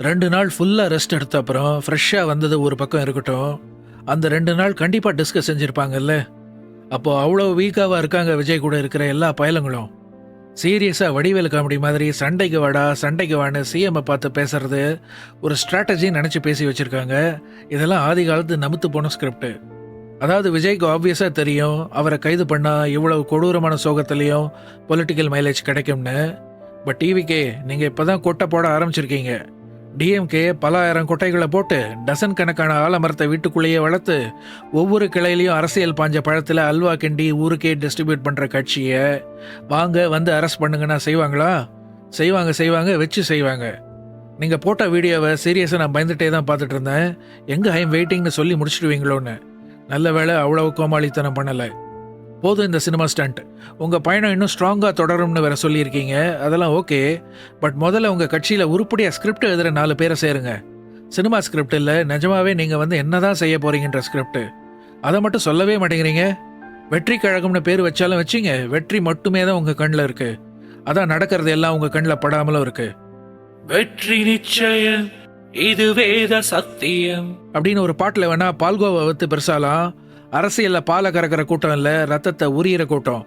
2 நாள் ஃபுல்லா ரெஸ்ட் எடுத்த அப்புறம் ஃப்ரெஷ்ஷா வந்தது ஒரு பக்கம் இருக்கட்டும். அந்த 2 நாள் கண்டிப்பா டிஸ்கஸ் செஞ்சிருப்பாங்கல்ல. அப்போ அவ்வளோ வீக்காவா இருக்காங்க விஜய் கூட இருக்கிற எல்லா பயலுங்களும். சீரியஸா வடிவேலு காமெடி மாதிரி சண்டைக்கு வாடா சண்டைக்கு வான்னு சிஎம் பார்த்து பேசுறது ஒரு ஸ்ட்ராட்டஜி நினைச்சு பேசி வச்சிருக்காங்க. இதெல்லாம் ஆதி காலத்து நமுத்து போன ஸ்கிரிப்ட். அதாவது விஜய்க்கு ஆப்வியஸா தெரியும் அவரை கைது பண்ணா இவ்வளவு கொடூரமான சோகத்திலையும் பொலிட்டிக்கல் மைலேஜ் கிடைக்கும்னு. பட் டிவிக்கே நீங்க இப்பதான் கொட்டை போட ஆரம்பிச்சிருக்கீங்க. டிஎம்கே பல ஆயிரம் கொட்டைகளை போட்டு டசன் கணக்கான ஆலமரத்தை வீட்டுக்குள்ளேயே வளர்த்து ஒவ்வொரு கிளையிலையும் அரசியல் பாஞ்ச பழத்தில் அல்வா கிண்டி ஊருக்கே டிஸ்ட்ரிபியூட் பண்ணுற கட்சியை வாங்க வந்து அரெஸ்ட் பண்ணுங்கன்னா செய்வாங்களா? செய்வாங்க செய்வாங்க வச்சு செய்வாங்க. நீங்கள் போட்ட வீடியோவை சீரியஸாக நான் பயந்துட்டே தான் பார்த்துட்டு இருந்தேன். எங்கே ஐம் வெயிட்டிங்னு சொல்லி முடிச்சிடுவீங்களோன்னு. நல்ல வேளை அவ்வளவு கோமாளித்தனம் பண்ணலை. போதும் இந்த சினிமா ஸ்டண்ட். உங்கள் பயணம் இன்னும் ஸ்ட்ராங்காக தொடரும்னு வேற சொல்லியிருக்கீங்க. அதெல்லாம் ஓகே. பட் முதல்ல உங்கள் கட்சியில் உருப்படியாக ஸ்கிரிப்ட் எழுதுகிற 4 பேரை சேருங்க. சினிமா ஸ்கிரிப்ட் இல்லை, நிஜமாவே நீங்கள் வந்து என்னதான் செய்ய போறீங்கன்ற ஸ்கிரிப்ட். அதை மட்டும் சொல்லவே மாட்டேங்கிறீங்க. வெற்றி கழகம்னு பேர் வச்சாலும் வச்சிங்க, வெற்றி மட்டுமே தான் உங்கள் கண்ணில் இருக்கு. அதான் நடக்கிறது எல்லாம் உங்கள் கண்ணில் படாமலும் இருக்கு. வெற்றி நிச்சயம் இது வேத சத்தியம் அப்படின்னு ஒரு பாட்டில் வேணா பால்கோவை வத்து பெருசாலாம். அரசியல்ல பாலை கறக்கிற கூட்டம் இல்லை, ரத்தத்தை உரியிற கூட்டம்.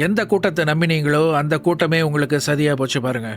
எந்த கூட்டத்தை நம்பினீங்களோ அந்த கூட்டமே உங்களுக்கு சதியா போச்சு பாருங்க.